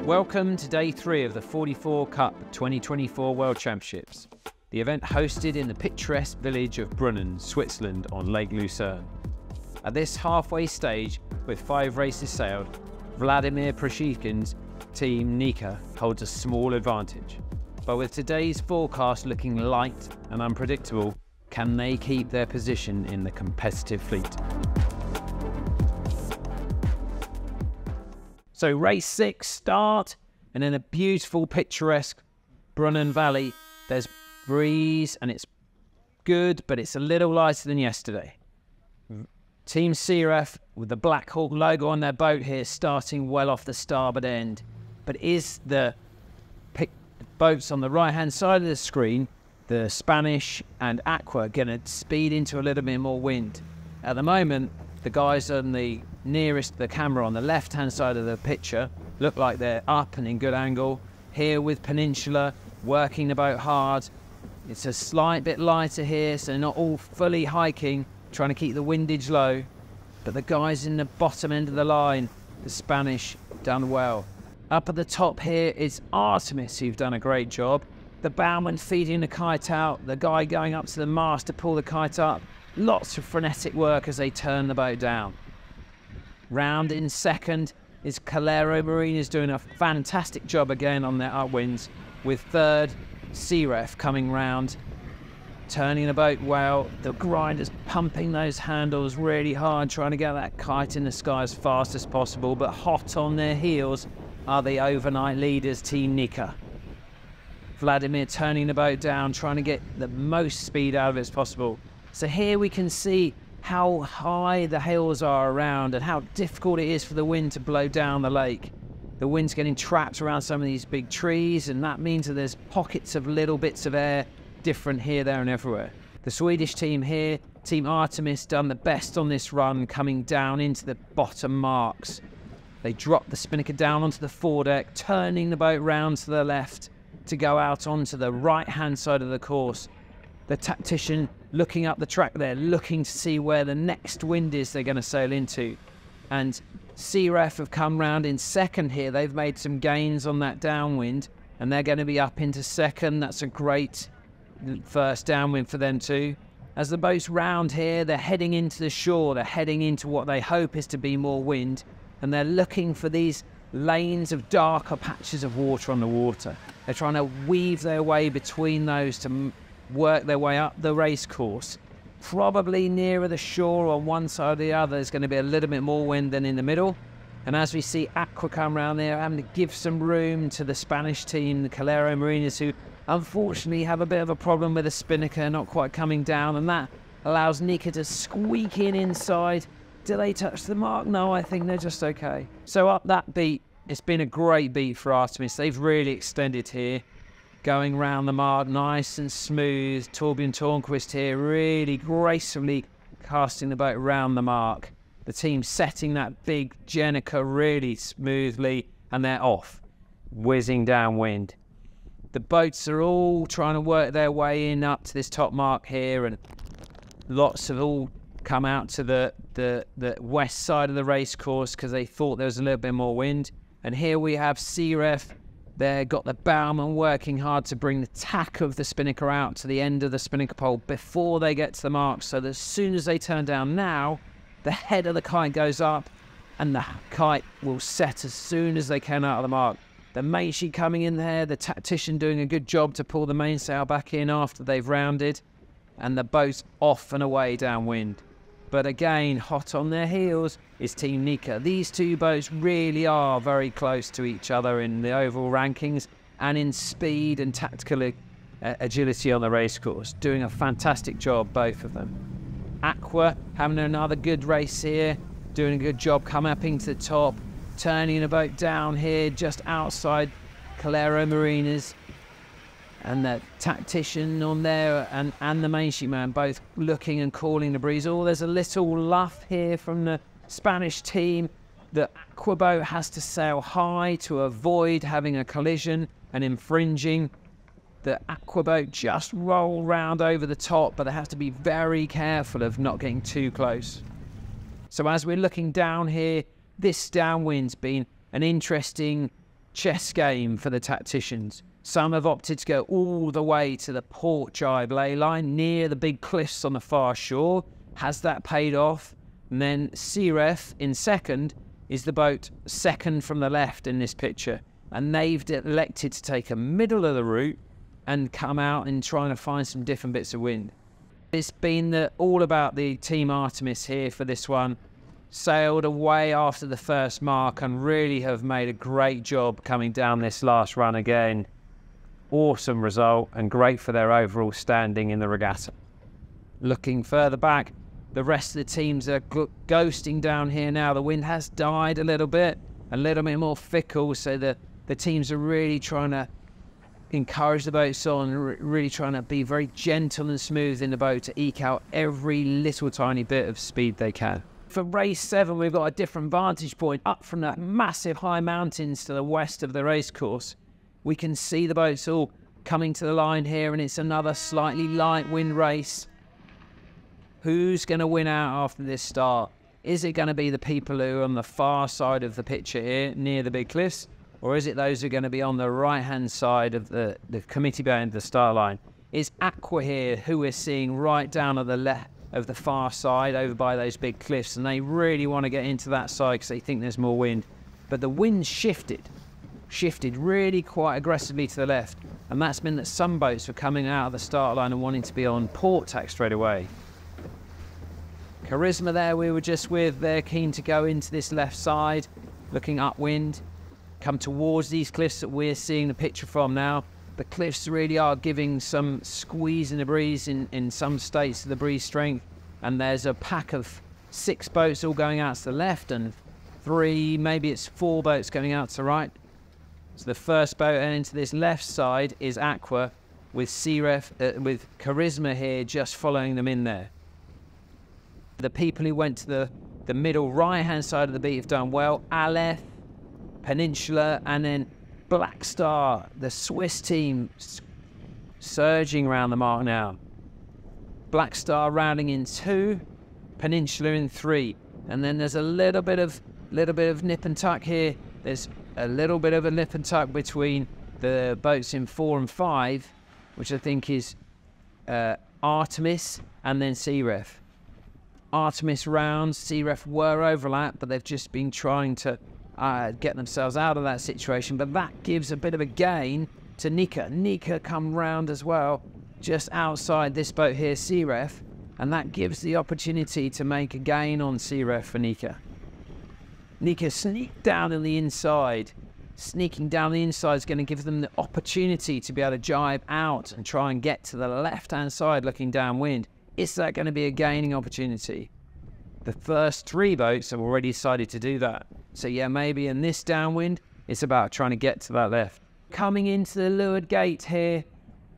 Welcome to day 3 of the 44 Cup 2024 World Championships, the event hosted in the picturesque village of Brunnen, Switzerland on Lake Lucerne. At this halfway stage, with 5 races sailed, Vladimir Prashichin's team Nika holds a small advantage. But with today's forecast looking light and unpredictable, can they keep their position in the competitive fleet? So race 6 start, and in a beautiful picturesque Brunnen Valley, there's breeze and it's good, but it's a little lighter than yesterday. Team CRF with the Black Hawk logo on their boat here, starting well off the starboard end. But is the boats on the right hand side of the screen, the Spanish and Aqua, going to speed into a little bit more wind? At the moment, the guys on the nearest the camera on the left hand side of the picture look like they're up and in good angle. Here with Peninsula working the boat hard. It's a slight bit lighter here, so not all fully hiking, trying to keep the windage low. But the guys in the bottom end of the line, the Spanish, done well. Up at the top here is Artemis, who've done a great job. The bowman feeding the kite out, the guy going up to the mast to pull the kite up. Lots of frenetic work as they turn the boat down. Round in second is Calero Marinas doing a fantastic job again on their upwinds, with third CRF coming round, turning the boat well. The grinders pumping those handles really hard, trying to get that kite in the sky as fast as possible, but hot on their heels are the overnight leaders, Team Nika. Vladimir turning the boat down, trying to get the most speed out of it as possible. So here we can see how high the hills are around and how difficult it is for the wind to blow down the lake. The wind's getting trapped around some of these big trees, and that means that there's pockets of little bits of air, different here, there and everywhere. The Swedish team here, Team Artemis, done the best on this run, coming down into the bottom marks. They drop the spinnaker down onto the foredeck, turning the boat round to the left to go out onto the right-hand side of the course. The tactician looking up the track there, looking to see where the next wind is they're going to sail into. And CRF have come round in second here. They've made some gains on that downwind, and they're going to be up into second. That's a great first downwind for them too. As the boat's round here, they're heading into the shore. They're heading into what they hope is to be more wind, and they're looking for these lanes of darker patches of water on the water. They're trying to weave their way between those to work their way up the race course. Probably nearer the shore on one side or the other is going to be a little bit more wind than in the middle. And as we see Aqua come around there, having to give some room to the Spanish team, the Calero Marinas, who unfortunately have a bit of a problem with the spinnaker not quite coming down, and that allows Nika to squeak in inside. Do they touch the mark? No, I think they're just okay. So up that beat, it's been a great beat for Artemis. They've really extended here, going round the mark nice and smooth. Torbjörn Tornquist here really gracefully casting the boat round the mark. The team setting that big Jenica really smoothly, and they're off, whizzing downwind. The boats are all trying to work their way in up to this top mark here, and lots have all come out to the west side of the race course because they thought there was a little bit more wind. And here we have CRF. They've got the bowman working hard to bring the tack of the spinnaker out to the end of the spinnaker pole before they get to the mark, so that as soon as they turn down now, the head of the kite goes up and the kite will set as soon as they can out of the mark. The mainsheet coming in there, the tactician doing a good job to pull the mainsail back in after they've rounded, and the boat's off and away downwind. But again, hot on their heels is Team Nika. These two boats really are very close to each other in the overall rankings and in speed and tactical agility on the racecourse. Doing a fantastic job, both of them. Aqua having another good race here, doing a good job coming up into the top, turning the boat down here just outside Calero Marinas. And the tactician on there and the mainsheet man both looking and calling the breeze. Oh, there's a little luff here from the Spanish team. The Aqua boat has to sail high to avoid having a collision and infringing. The Aqua boat just roll round over the top, but they have to be very careful of not getting too close. So as we're looking down here, this downwind's been an interesting chess game for the tacticians. Some have opted to go all the way to the port jibe ley line near the big cliffs on the far shore. Has that paid off? And then Siref in second is the boat second from the left in this picture. And they've elected to take a middle of the route and come out and trying to find some different bits of wind. It's been all about the Team Artemis here for this one. Sailed away after the first mark and really have made a great job coming down this last run again. Awesome result and great for their overall standing in the regatta. Looking further back, the rest of the teams are ghosting down here now. The wind has died a little bit more fickle, so the teams are really trying to encourage the boats on, really trying to be very gentle and smooth in the boat to eke out every little tiny bit of speed they can. For race 7, we've got a different vantage point up from the massive high mountains to the west of the racecourse. We can see the boats all coming to the line here, and it's another slightly light wind race. Who's going to win out after this start? Is it going to be the people who are on the far side of the picture here, near the big cliffs? Or is it those who are going to be on the right-hand side of the committee bay and the start line? It's Aqua here, who we're seeing right down at the left of the far side, over by those big cliffs, and they really want to get into that side because they think there's more wind. But the wind shifted really quite aggressively to the left, and that's meant that some boats were coming out of the start line and wanting to be on port tack straight away. Charisma there we were just with, they're keen to go into this left side, looking upwind, come towards these cliffs that we're seeing the picture from now. The cliffs really are giving some squeeze in the breeze in some states of the breeze strength, and there's a pack of 6 boats all going out to the left and 3, maybe it's 4 boats going out to the right. So the first boat into this left side is Aqua, with with Charisma here just following them in there. The people who went to the middle right-hand side of the beat have done well. Aleph, Peninsula, and then Black Star, the Swiss team, surging around the mark now. Black Star rounding in 2, Peninsula in 3, and then there's a little bit of nip and tuck here. There's a little bit of a nip and tuck between the boats in 4 and 5, which I think is Artemis and then Siref. Artemis rounds, Siref were overlapped, but they've just been trying to get themselves out of that situation. But that gives a bit of a gain to Nika. Nika come round as well, just outside this boat here, Siref, and that gives the opportunity to make a gain on Siref for Nika. Nika sneaked down on the inside. Sneaking down the inside is going to give them the opportunity to be able to jibe out and try and get to the left-hand side looking downwind. Is that going to be a gaining opportunity? The first 3 boats have already decided to do that. So yeah, maybe in this downwind, it's about trying to get to that left. Coming into the leeward gate here,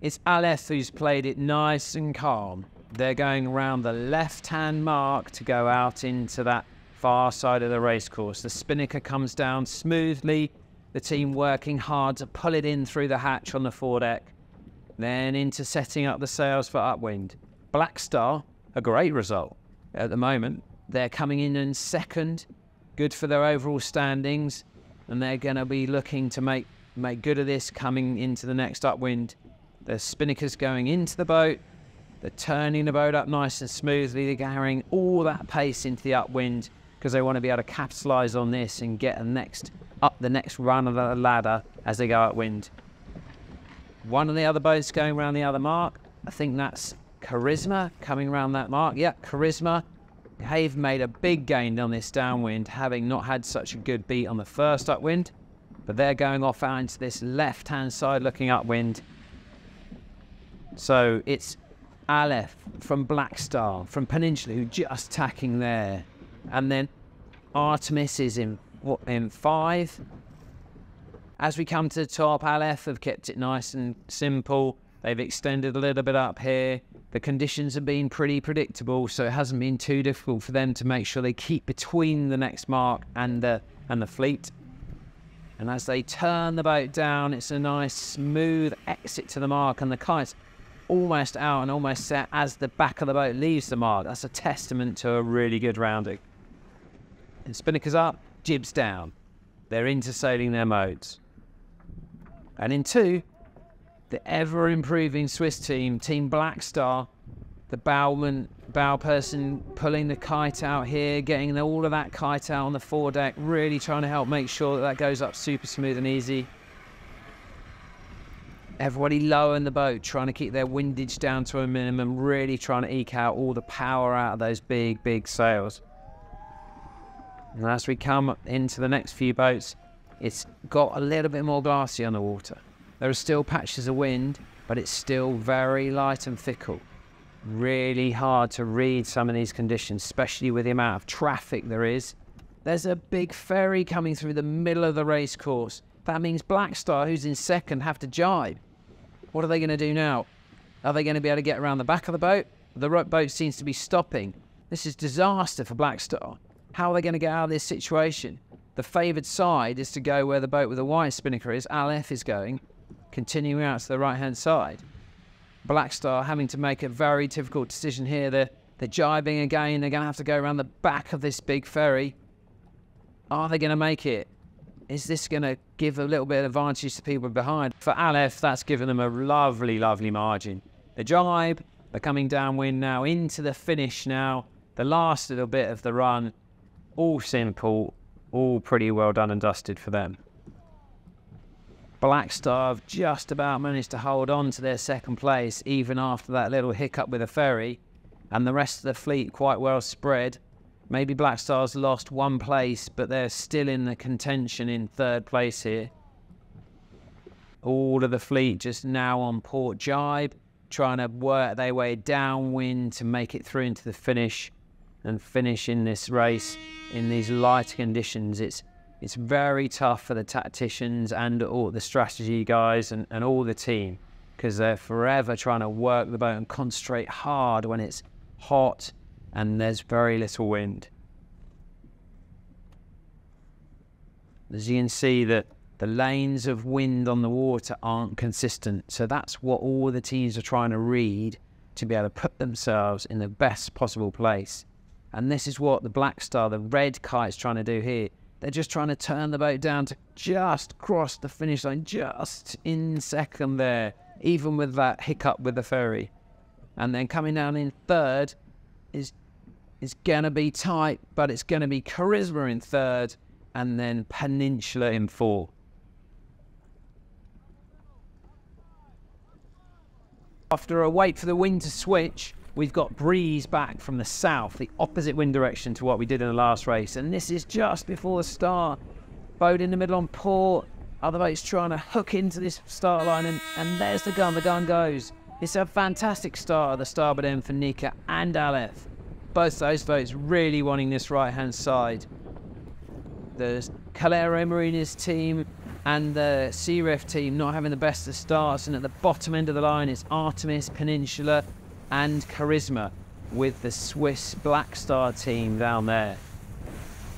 it's Aleph who's played it nice and calm. They're going around the left-hand mark to go out into that far side of the racecourse. The spinnaker comes down smoothly, the team working hard to pull it in through the hatch on the foredeck, then into setting up the sails for upwind. Black Star, a great result at the moment. They're coming in second, good for their overall standings, and they're going to be looking to make good of this coming into the next upwind. The spinnaker's going into the boat, they're turning the boat up nice and smoothly, they're carrying all that pace into the upwind because they want to be able to capitalise on this and get up the next run of the ladder as they go upwind. One of the other boats going around the other mark, I think that's Charisma coming around that mark. Yeah, Charisma. They've made a big gain on this downwind, having not had such a good beat on the first upwind, but they're going off out into this left-hand side looking upwind. So it's Aleph from Black Star, from Peninsula, who just tacking there. And then Artemis is in 5. As we come to the top, Aleph have kept it nice and simple. They've extended a little bit up here. The conditions have been pretty predictable, so it hasn't been too difficult for them to make sure they keep between the next mark and the fleet. And as they turn the boat down, it's a nice smooth exit to the mark, and the kite's almost out and almost set as the back of the boat leaves the mark. That's a testament to a really good rounding. And spinnaker's up, jibs down. They're intersailing their modes. And in 2, the ever-improving Swiss team, Team Black Star, the bow person pulling the kite out here, getting all of that kite out on the foredeck, really trying to help make sure that that goes up super smooth and easy. Everybody low in the boat, trying to keep their windage down to a minimum, really trying to eke out all the power out of those big, big sails. And as we come into the next few boats, it's got a little bit more glassy on the water. There are still patches of wind, but it's still very light and fickle. Really hard to read some of these conditions, especially with the amount of traffic there is. There's a big ferry coming through the middle of the race course. That means Black Star, who's in second, have to jibe. What are they going to do now? Are they going to be able to get around the back of the boat? The boat seems to be stopping. This is disaster for Black Star. How are they going to get out of this situation? The favoured side is to go where the boat with the white spinnaker is. Aleph is going, continuing out to the right-hand side. Black Star having to make a very difficult decision here. They're jibing again. They're going to have to go around the back of this big ferry. Are they going to make it? Is this going to give a little bit of advantage to people behind? For Aleph, that's given them a lovely, lovely margin. The jibe, they're coming downwind now into the finish now. The last little bit of the run, all simple, all pretty well done and dusted for them. Black Star have just about managed to hold on to their second place, even after that little hiccup with the ferry, and the rest of the fleet quite well spread. Maybe Black Star's lost 1 place, but they're still in the contention in 3rd place here. All of the fleet just now on port jibe, trying to work their way downwind to make it through into the finish and finish in this race in these lighter conditions. It's very tough for the tacticians and all the strategy guys and all the team, because they're forever trying to work the boat and concentrate hard when it's hot and there's very little wind. As you can see, that the lanes of wind on the water aren't consistent, so that's what all the teams are trying to read to be able to put themselves in the best possible place. And this is what the Black Star, the red kite's trying to do here. They're just trying to turn the boat down to just cross the finish line, just in second there, even with that hiccup with the ferry. And then coming down in 3rd is going to be tight, but it's going to be Charisma in 3rd, and then Peninsula in 4th. After a wait for the wind to switch, we've got breeze back from the south, the opposite wind direction to what we did in the last race. And this is just before the start. Boat in the middle on port. Other boats trying to hook into this start line, and there's the gun. The gun goes. It's a fantastic start at the starboard end for Nika and Aleph. Both those boats really wanting this right-hand side. The Calero Marinas team and the Sea Ref team not having the best of starts, and at the bottom end of the line it's Artemis, Peninsula and Charisma, with the Swiss Black Star team down there.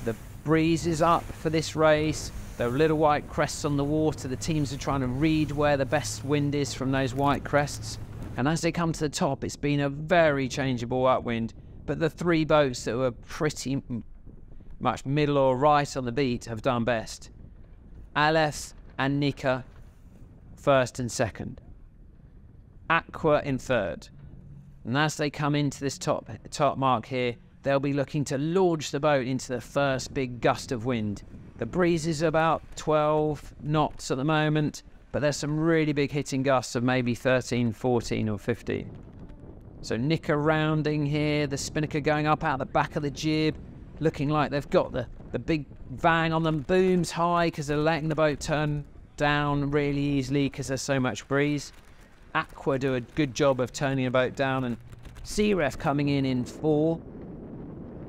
The breeze is up for this race. There are little white crests on the water. The teams are trying to read where the best wind is from those white crests, and as they come to the top, it's been a very changeable upwind. But the 3 boats that were pretty much middle or right on the beat have done best. Aleph and Nika 1st and 2nd. Aqua in 3rd. And as they come into this top mark here, they'll be looking to launch the boat into the first big gust of wind. The breeze is about 12 knots at the moment, but there's some really big hitting gusts of maybe 13, 14 or 15. So Nika rounding here, the spinnaker going up out the back of the jib, looking like they've got the big vang on them, booms high because they're letting the boat turn down really easily because there's so much breeze. Aqua do a good job of turning the boat down, and Sea Ref coming in 4.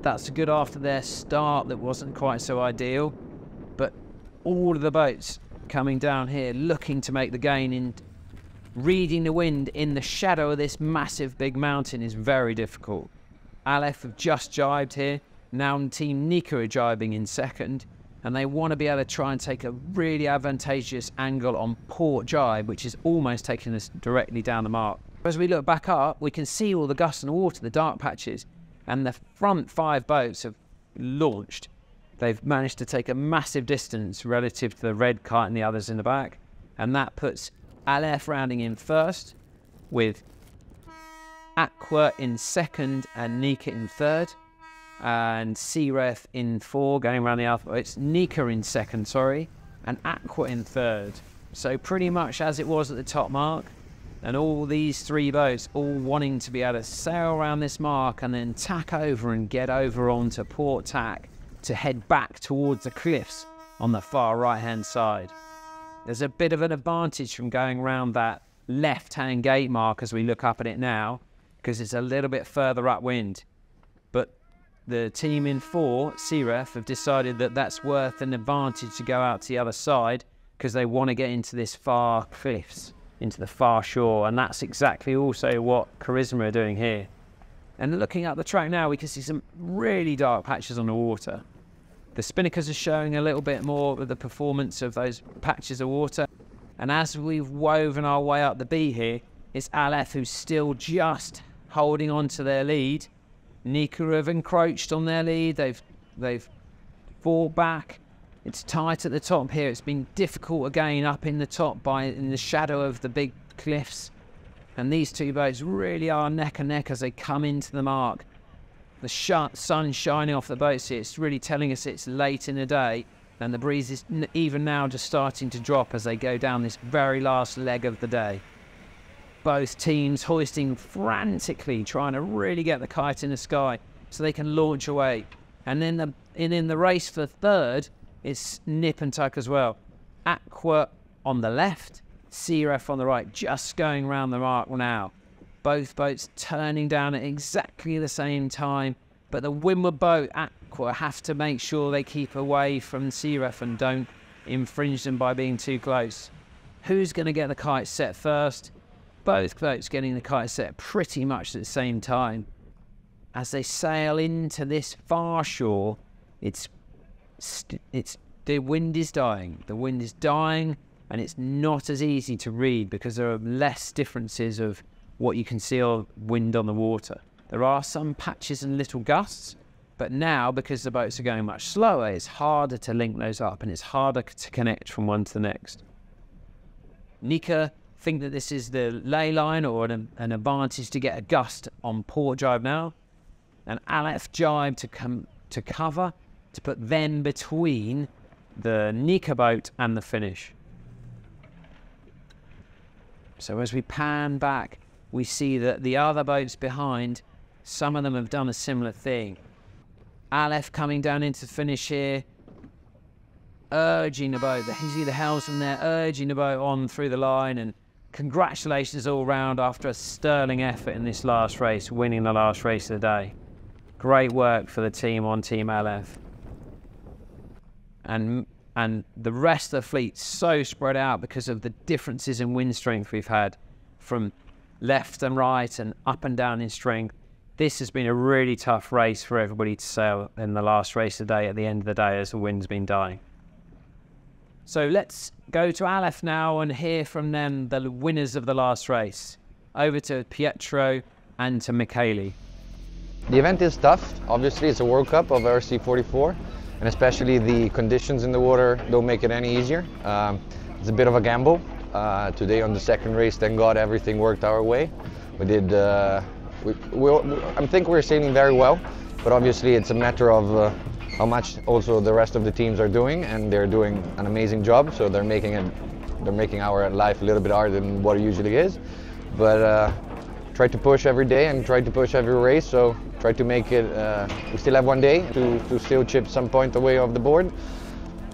That's good after their start that wasn't quite so ideal, but all of the boats coming down here looking to make the gain. In reading the wind in the shadow of this massive big mountain is very difficult. Aleph have just jibed here. Now Team Nika are jibing in 2nd, and they want to be able to try and take a really advantageous angle on port jibe, which is almost taking us directly down the mark. As we look back up, we can see all the gusts in the water, the dark patches, and the front 5 boats have launched. They've managed to take a massive distance relative to the red kite and the others in the back. And that puts Aleph rounding in first, with Aqua in second and Nika in third, and Siref in 4, going around the alphabet. It's Nika in second, sorry, and Aqua in third. So pretty much as it was at the top mark, and all these 3 boats all wanting to be able to sail around this mark and then tack over and get over onto port tack to head back towards the cliffs on the far right-hand side. There's a bit of an advantage from going around that left-hand gate mark as we look up at it now, because it's a little bit further upwind. But the team in 4, Siref, have decided that that's worth an advantage to go out to the other side, because they want to get into this far cliffs, into the far shore, and that's exactly also what Charisma are doing here. And looking up the track now, we can see some really dark patches on the water. The spinnakers are showing a little bit more of the performance of those patches of water. And as we've woven our way up the beat here, it's Aleph who's still just holding on to their lead. Nika have encroached on their lead. They've fought back. It's tight at the top here. It's been difficult again up in the top in the shadow of the big cliffs. And these 2 boats really are neck and neck as they come into the mark. The sun shining off the boats here, it's really telling us it's late in the day, and the breeze is even now just starting to drop as they go down this very last leg of the day. Both teams hoisting frantically, trying to really get the kite in the sky so they can launch away. And then in the race for third, it's nip and tuck as well. Aqua on the left, Siref on the right, just going round the mark now. Both boats turning down at exactly the same time, but the windward boat, Aqua, have to make sure they keep away from Siref and don't infringe them by being too close. Who's going to get the kite set first? Both boats getting the kite set pretty much at the same time. As they sail into this far shore, the wind is dying. The wind is dying, and it's not as easy to read because there are less differences of what you can see of wind on the water. There are some patches and little gusts, but now, because the boats are going much slower, it's harder to link those up and it's harder to connect from one to the next. Nika think that this is the ley line or an advantage to get a gust on port jibe now, and Aleph jibe to cover to put them between the Nika boat and the finish. So as we pan back, we see that the other boats behind, some of them have done a similar thing. Aleph coming down into the finish here, urging the boat. You see the helmsman there urging the boat on through the line, and congratulations all round after a sterling effort in this last race, winning the last race of the day. Great work for the team on Team Aleph. And the rest of the fleet so spread out because of the differences in wind strength we've had from left and right and up and down in strength. This has been a really tough race for everybody to sail in the last race of the day at the end of the day as the wind's been dying. So let's go to Aleph now and hear from them, the winners of the last race. Over to Pietro and to Michele. The event is tough. Obviously, it's a World Cup of RC44, and especially the conditions in the water don't make it any easier. It's a bit of a gamble. Today on the second race, thank God everything worked our way. We did. I think we're sailing very well, but obviously it's a matter of how much also the rest of the teams are doing, and they're doing an amazing job. So they're making our life a little bit harder than what it usually is. But try to push every day and try to push every race. So try to make it. We still have one day to still chip some point away off the board.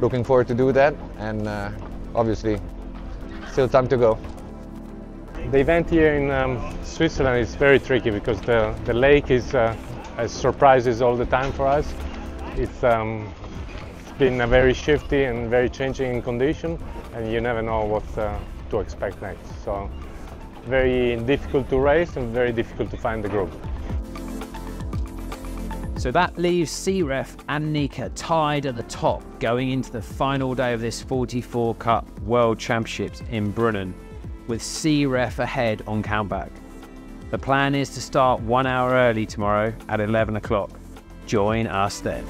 Looking forward to do that, and obviously still time to go. The event here in Switzerland is very tricky because the lake is has surprises all the time for us. It's been a very shifty and very changing in condition, and you never know what to expect next. So very difficult to race and very difficult to find the group. So that leaves Siref and Nika tied at the top going into the final day of this 44 Cup World Championships in Brunnen, with Siref ahead on countback. The plan is to start 1 hour early tomorrow at 11 o'clock. Join us then.